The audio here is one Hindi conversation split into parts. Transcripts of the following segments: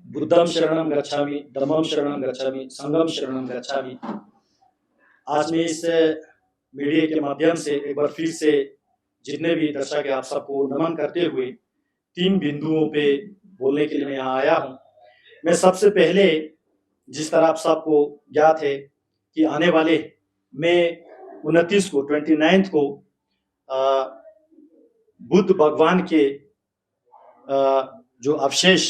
बुद्धं शरणं गच्छामि, धम्मं शरणं गच्छामि, संघं शरणं गच्छामि। आज मैं इस मीडिया के माध्यम से एक बार फिर से जितने भी दर्शक हैं आप सबको नमन करते हुए 3 बिंदुओं पे बोलने के लिए मैं यहाँ आया हूँ। मैं सबसे पहले जिस तरह आप सबको ज्ञात है कि आने वाले मई 29 को 29 को बुद्ध भगवान के जो अवशेष,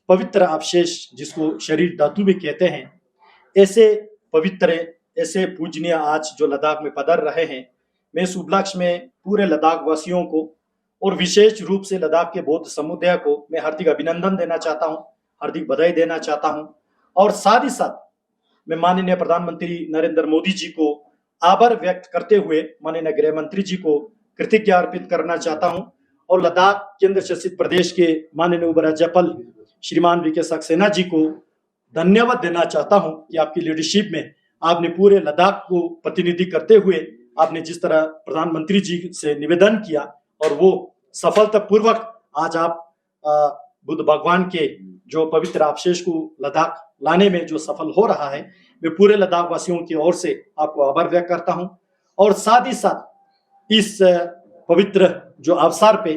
पवित्र अवशेष जिसको शरीर धातु भी कहते हैं, ऐसे पवित्र, ऐसे पूजनीय आज जो लद्दाख में पधर रहे हैं, मैं इस उपलक्ष्य में पूरे लद्दाख वासियों को और विशेष रूप से लद्दाख के बौद्ध समुदाय को मैं हार्दिक अभिनंदन देना चाहता हूं, हार्दिक बधाई देना चाहता हूं। और साथ ही साथ मैं माननीय प्रधानमंत्री नरेंद्र मोदी जी को आभार व्यक्त करते हुए माननीय गृह मंत्री जी को कृतज्ञता अर्पित करना चाहता हूं और लद्दाख केंद्र शासित प्रदेश के माननीय उपराज्यपाल श्रीमान वीके सक्सेना जी को धन्यवाद देना चाहता हूं कि आपकी लीडरशिप में आपने पूरे लद्दाख को प्रतिनिधि करते हुए आपने जिस तरह प्रधानमंत्री जी से निवेदन किया और वो सफलतापूर्वक आज आप बुद्ध भगवान के जो पवित्र अवशेष को लद्दाख लाने में जो सफल हो रहा है, मैं पूरे लद्दाख वासियों की ओर से आपको आभार व्यक्त करता हूं। और साथ ही साथ इस पवित्र जो अवसर पे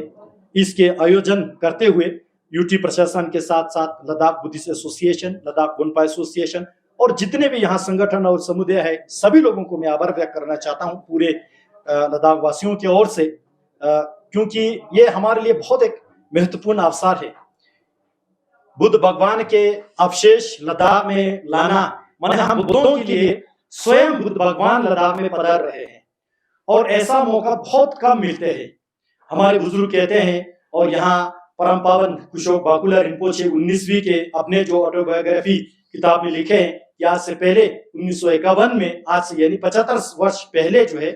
इसके आयोजन करते हुए यूटी प्रशासन के साथ साथ Ladakh Buddhist Association, Ladakh Bonpa Association और जितने भी यहाँ संगठन और समुदाय है, सभी लोगों को मैं आभार व्यक्त करना चाहता हूँ पूरे लद्दाख वासियों की ओर से, क्योंकि ये हमारे लिए बहुत एक महत्वपूर्ण अवसर है। बुद्ध भगवान के अवशेष लद्दाख में लाना माने हम बुद्धों के लिए स्वयं बुद्ध भगवान लद्दाख में पधार रहे हैं और ऐसा मौका बहुत कम मिलते हैं। हमारे बुजुर्ग कहते हैं और यहाँ परम पावन कुशोक बाकुला रिम्पोचे 19वीं के अपने जो ऑटोबायोग्राफी किताब में लिखे हैं कि आज से पहले 1951 में, आज से यानी 75 वर्ष पहले जो है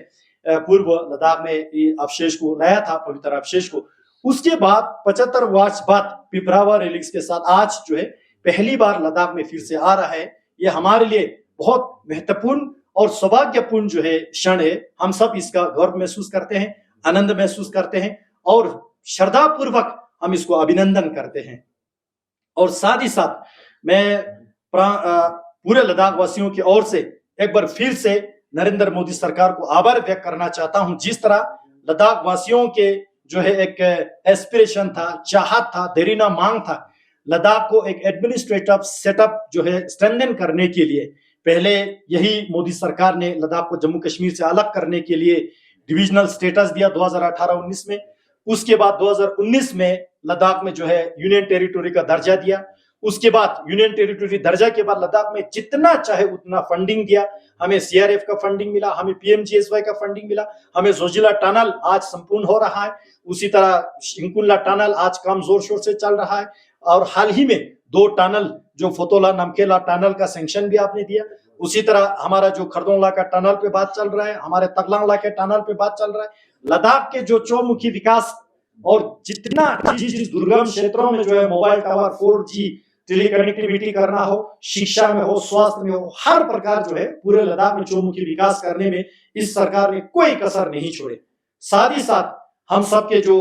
पूर्व लद्दाख में ये अवशेष को लाया था, पवित्र अवशेष को। उसके बाद 75 वर्ष बाद पिपरावा रेलिक्स के साथ आज जो है पहली बार लद्दाख में फिर से आ रहा है। ये हमारे लिए बहुत महत्वपूर्ण और सौभाग्यपूर्ण जो है क्षण है। हम सब इसका गर्व महसूस करते हैं, आनंद महसूस करते हैं और श्रद्धा पूर्वक हम इसको अभिनंदन करते हैं। और साथ ही साथ मैं पूरे लद्दाख वासियों की ओर से एक बार फिर से नरेंद्र मोदी सरकार को आभार व्यक्त करना चाहता हूं। जिस तरह लद्दाख वासियों के जो है एक एस्पिरेशन था, चाहत था, देरीना मांग था, लद्दाख को एक एडमिनिस्ट्रेटिव सेटअप जो है स्ट्रेंथन करने के लिए, पहले यही मोदी सरकार ने लद्दाख को जम्मू कश्मीर से अलग करने के लिए डिविजनल स्टेटस दिया 2018-19 में। उसके बाद 2019 में लद्दाख में जो है यूनियन टेरिटोरी का दर्जा दिया। उसके बाद यूनियन टेरिटोरी दर्जा के बाद लद्दाख में जितना चाहे उतना फंडिंग दिया। हमें सीआरएफ का फंडिंग मिला, हमें पीएमजीएसवाई का फंडिंग मिला, हमें जोजिला टनल आज संपूर्ण हो रहा है। उसी तरह शिंकुला टनल आज काम जोर शोर से चल रहा है और हाल ही में 2 टनल जो फोतोला नमकेला टनल का सैंक्शन भी आपने दिया। उसी तरह हमारा जो खरदोंगला का टनल पे बात चल रहा है, हमारे तगलांगला के टनल पे बात चल रहा है। लद्दाख के जो चौमुखी विकास और जितना जिस दुर्गम क्षेत्रों में जो है मोबाइल टावर 4G टेलीकनेक्टिविटी करना हो, शिक्षा में हो, स्वास्थ्य में हो, हर प्रकार जो है पूरे लद्दाख में चौमुखी विकास करने में इस सरकार ने कोई कसर नहीं छोड़े। साथ ही साथ हम सबके जो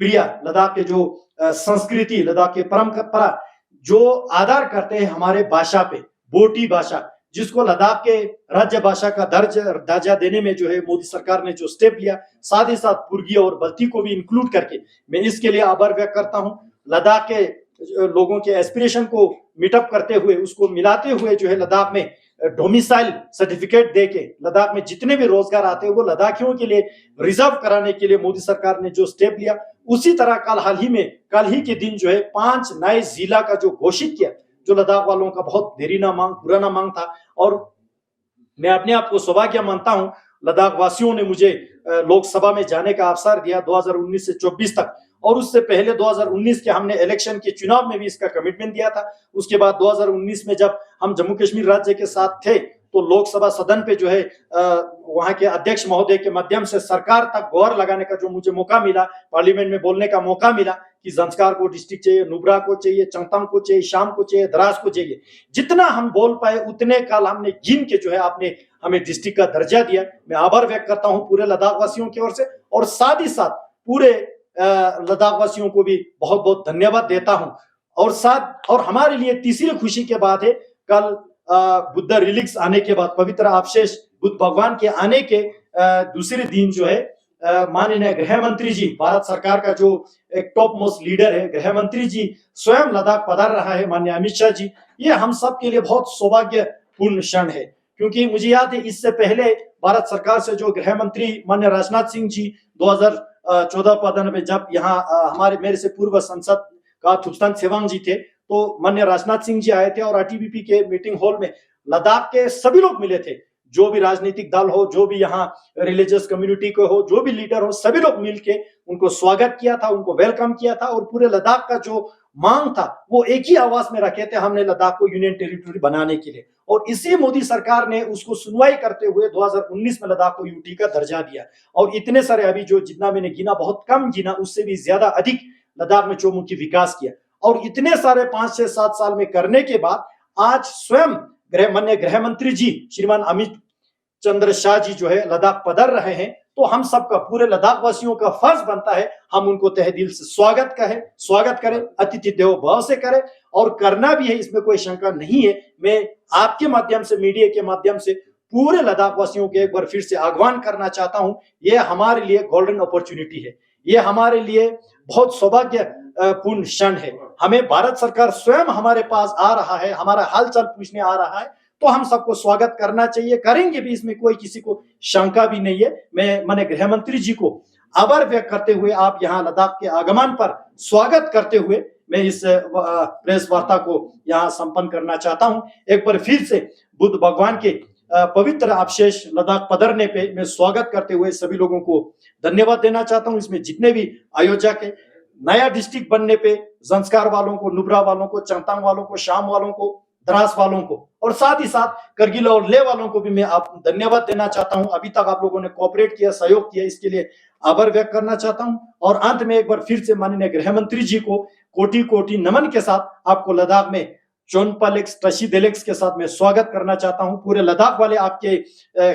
प्रिय लद्दाख के जो संस्कृति, लद्दाख के परंपरा जो आधार करते हैं हमारे भाषा पे, बोटी भाषा, जिसको लद्दाख के राज्य भाषा का दर्जा देने में जो है मोदी सरकार ने जो स्टेप लिया, साथ ही साथ पुर्गी और बल्ती को भी इंक्लूड करके मैं इसके लिए आभार व्यक्त करता हूं। लद्दाख के लोगों के एस्पिरेशन को मीटअप करते हुए, उसको मिलाते हुए जो है लद्दाख में डोमिसाइल सर्टिफिकेट देके लद्दाख में जितने भी रोजगार आते हैं वो लद्दाखियों के लिए रिजर्व कराने के लिए मोदी सरकार ने जो स्टेप लिया, उसी तरह कल ही के दिन जो है 5 नए जिला का जो घोषित किया, जो लद्दाख वालों का बहुत देरीना मांग, पुराना मांग था। और मैं अपने आप को सौभाग्य मानता हूं, लद्दाख वासियों ने मुझे लोकसभा में जाने का अवसर दिया 2019 से 24 तक, और उससे पहले 2019 के हमने इलेक्शन के चुनाव में भी इसका कमिटमेंट दिया था। उसके बाद 2019 में जब हम जम्मू कश्मीर राज्य के साथ थे तो लोकसभा सदन पे जो है वहां के अध्यक्ष महोदय के माध्यम से सरकार तक गौर लगाने का जो मुझे मौका मिला, पार्लियामेंट में बोलने का मौका मिला कि जंस्कार को डिस्ट्रिक्ट चाहिए, नुब्रा को चाहिए, चंगतम को चाहिए, शाम को चाहिए, द्रास को चाहिए। जितना हम बोल पाए उतने काल हमने गिन के जो है आपने हमें डिस्ट्रिक्ट का दर्जा दिया। मैं आभार व्यक्त करता हूं पूरे लद्दाख वासियों की ओर से और साथ ही साथ पूरे लद्दाख वासियों को भी बहुत बहुत धन्यवाद देता हूं। और हमारे लिए तीसरी खुशी के बाद है, कल बुद्ध रिलिक्स आने के बाद, पवित्र अवशेष बुद्ध भगवान के आने के दूसरे दिन जो है माननीय गृह मंत्री जी, भारत सरकार का जो एक टॉप मोस्ट लीडर है, गृह मंत्री जी स्वयं लद्दाख पधार रहा है, माननीय अमित शाह जी। ये हम सब के लिए बहुत सौभाग्यपूर्ण क्षण है, क्योंकि मुझे याद है इससे पहले भारत सरकार से जो गृह मंत्री माननीय राजनाथ सिंह जी 2014-15 में जब यहाँ मेरे से पूर्व सांसद का थुप्तान सेवांग जी थे, तो माननीय राजनाथ सिंह जी आए थे और आईटीबीपी के मीटिंग हॉल में लद्दाख के सभी लोग मिले थे, जो भी राजनीतिक दल हो, जो भी यहाँ रिलीजियस कम्युनिटी को हो, जो भी लीडर हो, सभी लोग मिलके उनको स्वागत किया था, उनको वेलकम किया था। और पूरे लद्दाख का जो मांग था वो एक ही आवाज में रखे थे, हमने लद्दाख को यूनियन टेरिटरी बनाने के लिए। और इसी मोदी सरकार ने उसको सुनवाई करते हुए 2019 में लद्दाख को यूटी का दर्जा दिया। और इतने सारे अभी जो जितना मैंने गिना, बहुत कम गिना, उससे भी ज्यादा अधिक लद्दाख में चौमुखी विकास किया। और इतने सारे 5, 6, 7 साल में करने के बाद आज स्वयं माननीय गृह मंत्री जी श्रीमान अमित चंद्र शाह जी जो है लद्दाख पधार रहे हैं, तो हम सबका, पूरे लद्दाख वासियों का फर्ज बनता है हम उनको तहे दिल से स्वागत करें, अतिथि देवो भव से करें। और करना भी है, इसमें कोई शंका नहीं है। मैं आपके माध्यम से, मीडिया के माध्यम से पूरे लद्दाख वासियों के एक बार फिर से आह्वान करना चाहता हूं, ये हमारे लिए गोल्डन अपॉर्चुनिटी है, ये हमारे लिए बहुत सौभाग्यपूर्ण क्षण है। हमें भारत सरकार स्वयं हमारे पास आ रहा है, हमारा हालचाल पूछने आ रहा है, तो हम सबको स्वागत करना चाहिए, करेंगे भी, इसमें कोई किसी को शंका भी नहीं है। मैं माननीय गृह मंत्री जी को आभार व्यक्त करते हुए, आप यहाँ लद्दाख के आगमन पर स्वागत करते हुए, मैं इस प्रेस वार्ता को यहाँ संपन्न करना चाहता हूँ। एक बार फिर से बुद्ध भगवान के पवित्र अवशेष लद्दाख पधरने पे मैं स्वागत करते हुए सभी लोगों को धन्यवाद देना चाहता हूँ। इसमें जितने भी आयोजक है, नया डिस्ट्रिक्ट बनने पे जंस्कार वालों को, नुब्रा वालों को, चंगतांग वालों को, शाम वालों को, द्रास वालों को, और साथ ही साथ करगिल और ले वालों को भी मैं आप धन्यवाद देना चाहता हूं। अभी तक आप लोगों ने कोऑपरेट किया, सहयोग किया, इसके लिए आभार व्यक्त करना चाहता हूं। और अंत में एक बार फिर से माननीय गृह मंत्री जी को कोटि कोटि नमन के साथ आपको लद्दाख में चोनपालेक्स टशीदेलेक्स के साथ मैं स्वागत करना चाहता हूं। पूरे लद्दाख वाले आपके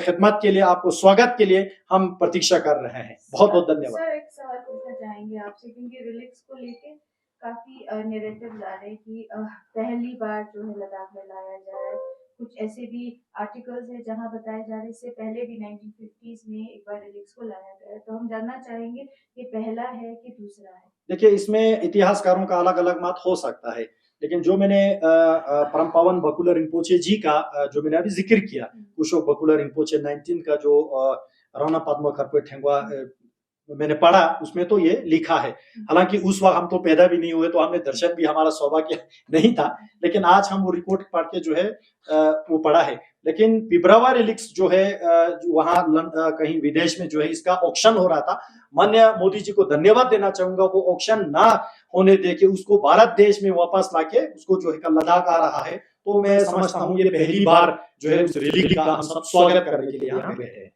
खिदमत के लिए, आपको स्वागत के लिए हम प्रतीक्षा कर रहे हैं। बहुत बहुत धन्यवाद। सर, एक सवाल पूछना चाहेंगे आपसे, क्योंकि रिलिक्स को लेके काफी नैरेटिव्स आ रहे हैं कि पहली बार जो है लद्दाख में लाया जा रहा है। कुछ ऐसे भी आर्टिकल्स है जहां बताया जा रहा है इससे पहले भी 1950s में एक बार रिलिक्स को लाया गया है। तो हम जानना चाहेंगे ये पहला है कि दूसरा है? देखिए, इसमें इतिहासकारों का अलग अलग मत हो सकता है, लेकिन जो मैंने परम पावन बकुला रिम्पोचे जी का जो मैंने अभी जिक्र किया, कुशोक बकुला रिम्पोचे 19 का जो राणा पद्मा खरपे ठेंगवा मैंने पढ़ा, उसमें तो ये लिखा है। हालांकि उस वक्त हम तो पैदा भी नहीं हुए, तो हमें दर्शन भी हमारा सौभाग्य नहीं था, लेकिन आज हम वो रिपोर्ट पढ़ के जो है वो पढ़ा है। लेकिन पिब्रावा रिलिक्स जो है वहां कहीं विदेश में जो है इसका ऑक्शन हो रहा था। माननीय मोदी जी को धन्यवाद देना चाहूंगा, वो ऑक्शन ना होने दे के उसको भारत देश में वापस लाके उसको जो है लद्दाख आ रहा है। तो मैं समझता हूँ ये पहली बार जो है उस रिलीज का हम सब स्वागत करने के लिए यहाँ पे है।